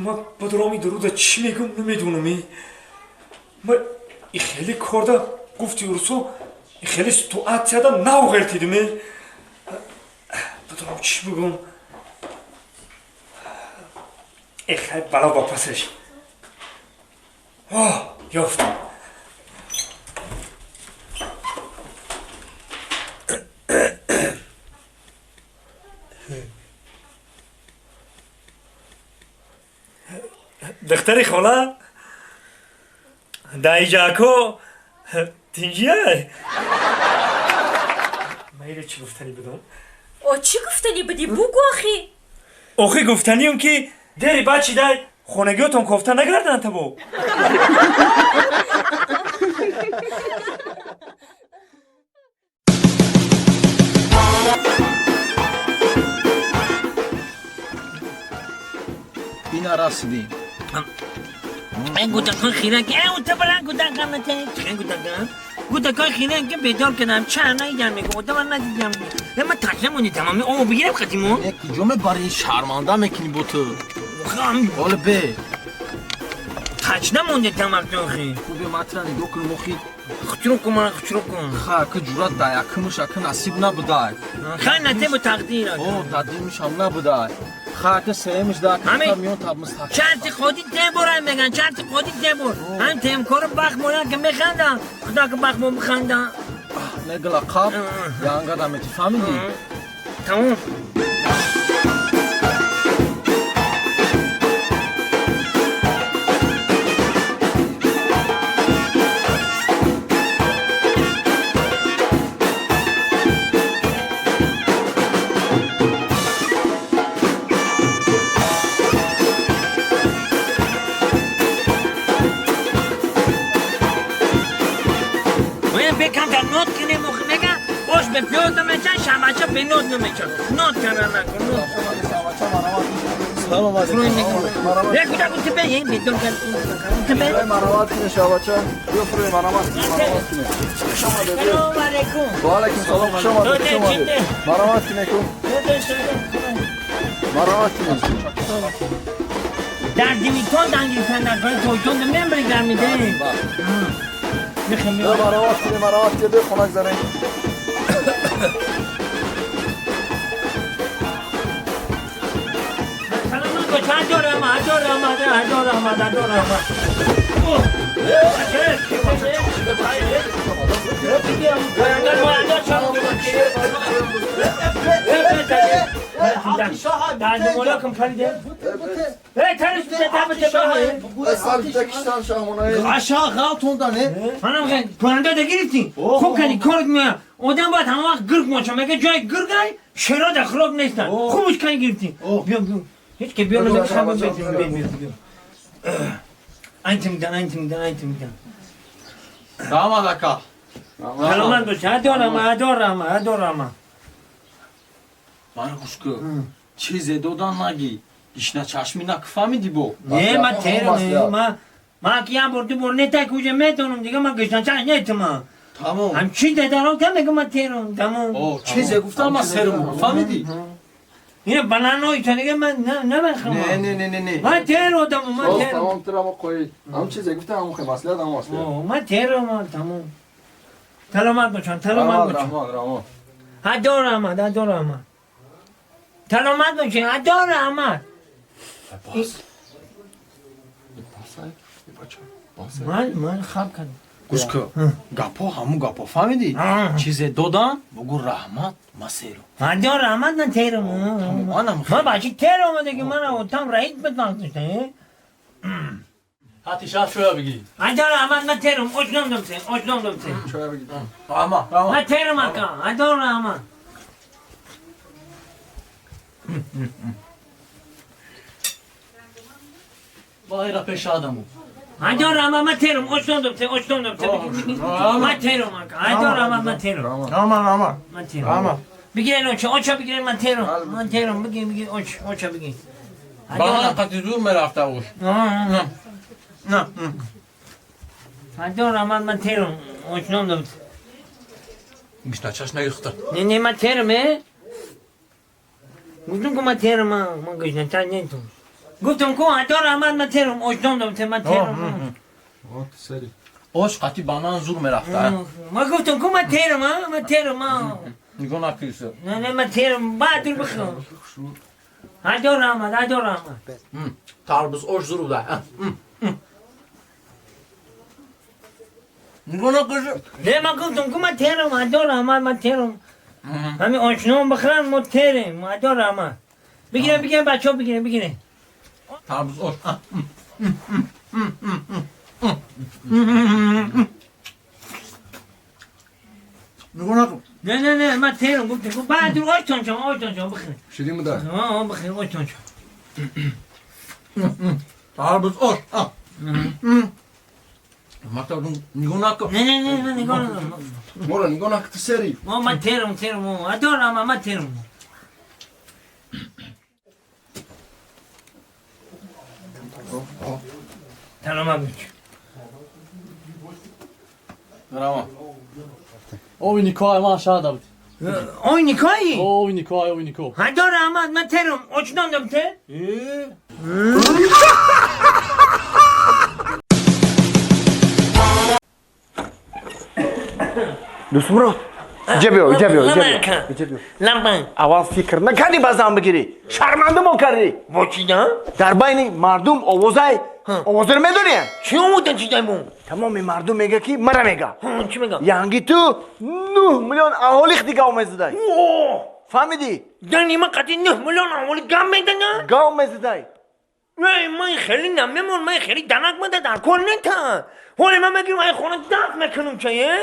من با درامی درود چی میگم نمیدونم. من این خیلی کرده گفتی ارسو خیلی سیتواتسیادا ناوغرتیدم. با درام چی بگم؟ ای خیلی بلا با پسش. یافتم. دختری خاله دایجاکو تینجیه میره چی گفتنی بدم؟ چی گفتنی بدی بگو آخی؟ آخی گفتنیم که دری بچی دای خونگیاتون کفته نگردن تبو. اینا راسیدیم. گوتکان خیره که اوتا برای گوتکان نتایی چه گوتکان خیره که بیدار کردم چند نایدم میگم اوتا من ندیدم اما تکلمونی تمامی او بگیرم خطیمون یک جمعه برای شرمانده میکنی با تو حالا به تکلم مونده تمام خیلی خوبی مطرحی دو کن مخی خچرو کن که جورت دایکمش اکن نصیب نبودای خیلی نته با تقدیر تقدیمش هم نبودای که سهمش در کتر میون تب مستقیم چرتی خودی تبورم بگن چرتی خودی تبور هم تیمکار بخ مونن که میخندن خدا که بخ مون بخندن نگل اقاب یا انگار همه تی فهمیدی تمام به پیوت نمیچن شمچه به نوت نمیچن نوت کردن نکن نوت سلام علیکم یک کجا گوشت به این بیدون کرد گوشت به مرحبت کنه شبچه بیا فروی مرحبت کنه سلام علیکم و علیکم سلام خوش آمدید مرحبت کنه کن مرحبت کنه در دیمیتون دنگیتن در کنه تویتون ده ممبری گر میده بیا مرحبت کنه بیا خونک زنه ادورم aşağı kaltondanı hanım kuranda da giriftin خوب کنی کارت میاد آدم باید همه وقت گرگ ماچه مگه جای گرگای شرا در خراب نیستن خوبش کنی گرفتی بیا هیچ که بیا نمیده شما بیا اینتم میدن damat aka سلامت باشه ادارم bana kuşku çize dodan nagi işine çaşmina kıfamidi bu نه من تیرم ما کیا بردی برنه تا کجا میتونم دیگه من گشتن چه نیتم tamam هم چی دارم که میگم من تیرم تمام çize gufta ama serum kıfamidi اینه بنانوی تو دیگه من نمیخوام ne من تیرم تمام tamam tamam koy am çize gufta am koy masla da masla من تیرم تمام سلامت باشن rahman ادارم سلامت باشین ادارم من خواب کردم kuşku gapo hamu gapo famidi çize dodan bugu rahmat masero ادارم من تیرم anam من بچه تیرم دیگه من اوتام رئیس بدانستم hadi şaf şöyle bir giy ادارم من تیرم اجنم دمسن şöyle bir giy ama من تیرم اکا ادارم bayra peş adamı ادارم من تیرم اجنم دمسن من تیرم اکا ادارم من تیرم Aman من تیرم بگیرین اوچا بگیرین من تیرم بگیر اوچا بگیر bana katizur merafta olur نه ادارم من تیرم اجنم دمسن işte çaş ne yıktı نه من تیرمه گفتم که من تیرم من گشتن چند نیتون گفتم کو ادار احمد من ترم اجدام دم من ترم Oş qati banan zur merafta. ما گفتم کو من ترم من ترم Nigon akısı. نه من ترم بعد دور بخوام ادار احمد Tarbuz oş zuru da. Nigon akısı. نه من گفتم کو من ترم ادار احمد من ترم همین آشنام بخرن ما ترم ادار احمد بگیرن بچه‌ها بگیرن Tarbuz oş. Nigon akı. نه من ترم گفتم بعد دور آشتان شما بخرن شدی مدار بخرن آشتان شما Tarbuz oş. Matadun nigon akı. نه نگاه مورا نگاه نکت سری من ترم ادار احمد من ترم تمام میشه Rama. Oy Nikoy man aşağıda. اوی نیکایی Oy Niko. ادار احمد من ترم اجدام دم ته دوستمرو جبیو لامبان اول فکر نکردی بازم بگیری شرمنده ما کردی واچیدا در بین مردم آوازه آوازه رو میدونی چی اومدن چی دایمون تمام مردم میگه کی مرا میگه چی میگم یعنی تو 9 میلیون اهالی دیگه آمده فهمیدی دنی ما قطعی 9 میلیون اولی گام میدن گاو میزدی من خیلی نمیمون من خیلی دنک مده در کل نیتا ولی من میگم ای خونه دفت میکنم چیه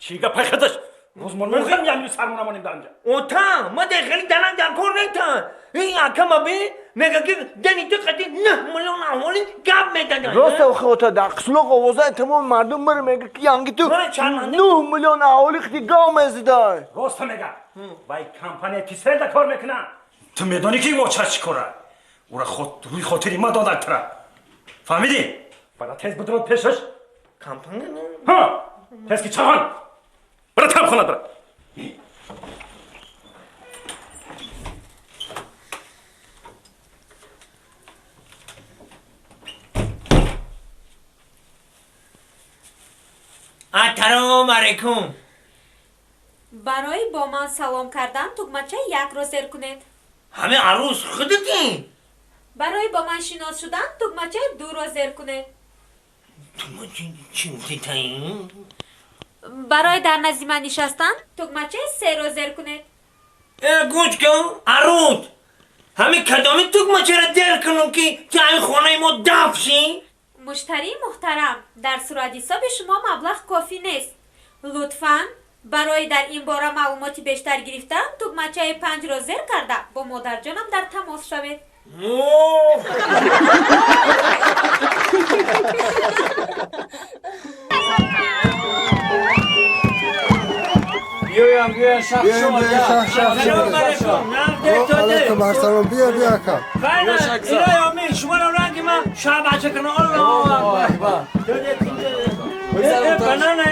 چیگا پای خداش روزمون میخوام یعنی سرمونمونیم دانجا اوتا ما ده خیلی دنک در کل نیتا این اکم بی میگه که دنی تو قطعی 9 میلیون اولی گام میدن راست خودتا در قسلوق آوازه تمام مردم بره میگه کی یعنی تو من شرمنده 9 میلیون اهالی دیگه گاو میزدی راست میگه وای کمپانی پیسل دا کار میکنه تو میدونی که او چه کاره او را روی خاطری ما دادن تره فهمیدی؟ برای تیز بدرون پیشش کمپانی ها تیز که چهان برای تم خونه برای السلام علیکم برای با من سلام کردن تگمچه یک را زر کنید. همه عروس خودتی برای با من شناس شدن تگمچه 2 را زر کنید. تو چی میگی تایی؟ برای در نزد من نشستن تگمچه 3 را زر کنید. گوش کن عروس همه کدامی تگمچه را در کنم که این خانه ما دفشی مشتری محترم در صورت حساب شما مبلغ کافی نیست. لطفاً برای در این باره معلوماتی بیشتر گرفتن تگمچه 5 را زر کرده با مادر جانم در تماس شوید. Biyan şaf سلام علیکم نه علیکم السلام بیا اکا اینا یامی شما رو رنگ من شب بچه کنه الله بنانه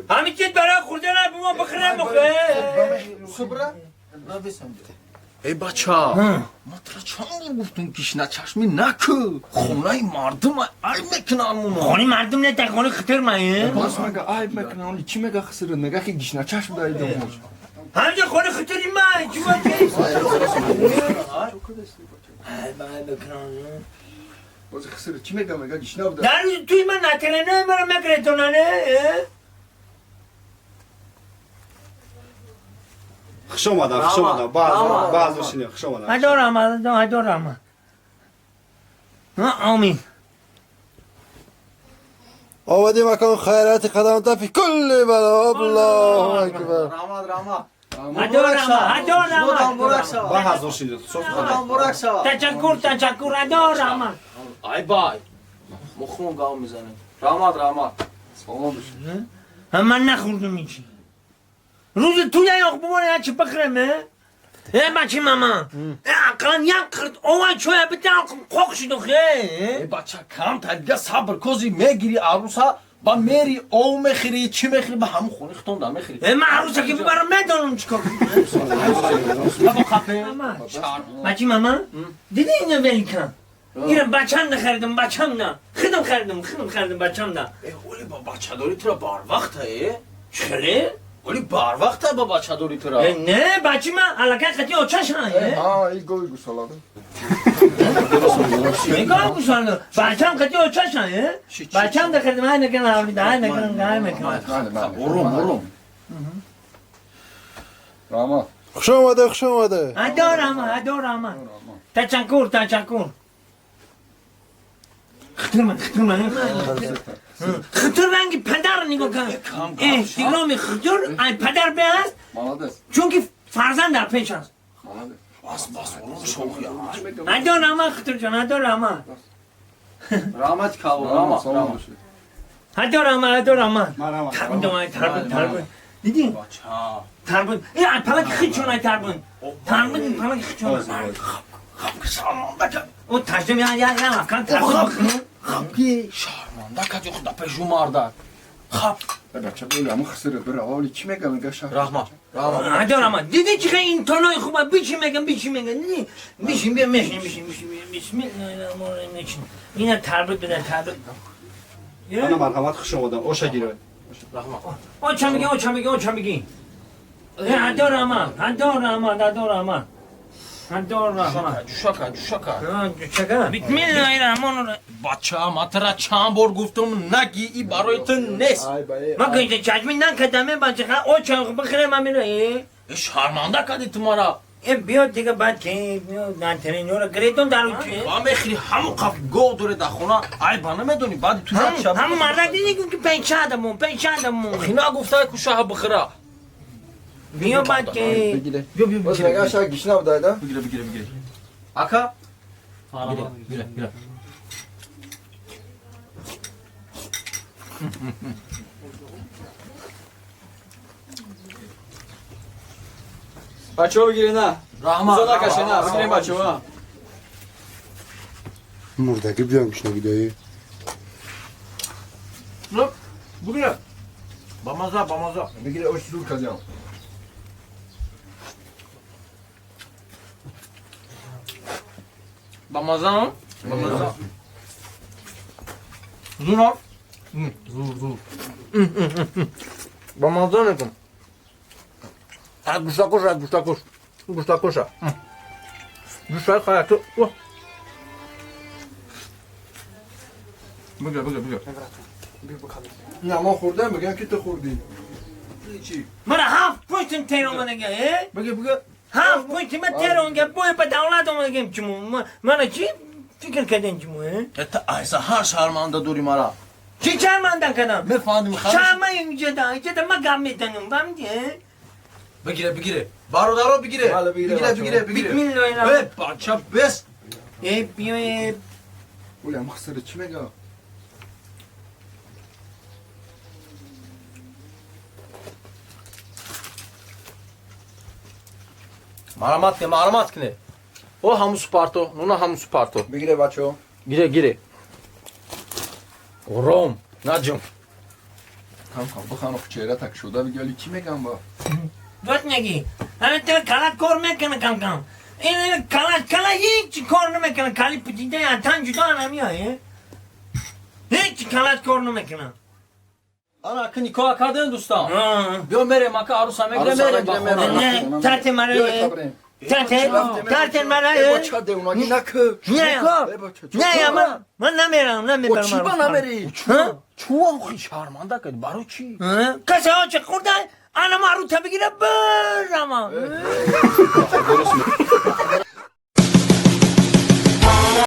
همین چیز برای خوردن به ما بخره مخه Ey bacha. Matra çamur guftun kişine çeşmi nakı. Xonay mardım ay mekanamunu. خونی مردم نه در خونه خطر مایه باز مگه آیب میکنه ولی چی میگه خسر نگه که گیشنا چشم دارید موش همینجا خونه خطری من چی باید باز خسر چی میگه گیشنا بوده در توی من نتره نه مرا مگره تونانه خش اومدن بعضشون خش اومدن ادارم آمین آمدی مکان خیرات قدم تفی کل بلا الله اکبر ادارم با حضرشون تشکر ادارم Ay bay. Mukhum gav میزنه. Ramad. سلام بشه من نخوردم اینچی روز تو یا بمونه چی بخرمه بچه ماما اقلا یک کرد اوان چویا بتاعم خوک شدو خیلی Ey bacha kam tadga sabır kozi megiri arusa با میری او میخری چی میخری با همون خونه ختم میخری من عروسه که برام ندارم چیکار بابا خفه بچی ماما دیدی اینو ولی کن اینو بچم نخریدم بچم نه خودم خریدم بچم نه اولی با بچه داری تو را بار وقت های چله؟ اولی بار وقت های با بچه داری تو را نه بچی من علاقه خطی آچش نه ها این گوی گوسالاده نگاه گوشانه بچم خطی آچش نه بچم ده خریدم های نکنم های نکنم برم راما خوش آمده ادارم تشکر خطر رنگی پدر نگاه کن احترام خطر ای پدر به هست مالادس چون که فرزند در پیش هست بس برم شوخی ادارم خطر جان ادارم رامت کالو راما ادارم تربون دیدی؟ بچه تربون ای پلک خیچون تربون پلک خیچون او تجربه یا افکان تربون خبگی شرمنده که خدا پیشو مردن خب بچه بولی همون خسره بره اولی چی میگه شهر رحمت ادارم دیدی چه این تونای خوبه بیچی میگم دیدی بیشیم بیا میشیم بسم الله الرحمن الرحیم اینا تربیت بده تربیت انا مرحمت خوش اومدم اوشا گیره او چه میگی ادارم جوشکا بسم الله الرحمن الرحیم بچه ما ترا چند بار گفتم نگی ای برای تو نیست ما گویده چشمی نکدمه بچه او چه بخیره من میره شرمنده کردی تو مرا بیاد دیگه بعد که نانترینو رو گریدون دارو چیه با میخری همون قف گو دوره در خونه ای با نمیدونی بعد تو زد شب همون مردک دیدی که پیچادمون خینا گفته که شاه بخیره بیا بعد که بگیره بیا باز نگه شهر گیش نبوده دا بگیره اکا بگیره بچه ها بگیره نه رحمت زا نکشه نه بگیریم بچه ها مردگی بیان گیش نگیده بگیره با مزه بگیره اوش زور کجام با مزه زور با مزه نکن گوشتا کش گوشتا خواهد تو بگیر نه ما خوردم بگم که تو خوردی من هفت پویتم تیرون منگه بگیر هفت پویتم تیرون گه بوی به دولت منگه چمو من چی فکر کردن چمو تا ایسا هر شرمنده دوری مرا چی چرمندن کردم میفهمی خواهش شرمه اینجا ما گم میتنم بمیده بگیره برادرها بگیره بله، بگیره بسم الله الرحمن بچه بس بیا اولی همون خسره چی میگه مرامت کنه او همون سپارتو نونا همون سپارتو بگیره بچه ها گیره روم نجم هم بخوام چهره تک شده بگی ولی چی میگم با دوست نگی همه تو کلات کار میکنه کم این کلا هیچ کار نمیکنه کلی پتیده اتن جدا نمیایه هیچ کلات کار نمیکنه انا که نکاح کردن دوستان بیا میریم اکا عروسا میگیره میریم نه ترت مرا ترت مرا بچه دیوناگی نکه نه من نمیرم چی با نمیری؟ چو آخی شرمنده کردی برای چی؟ کسی ها چه خورده انا معروض بگیره برم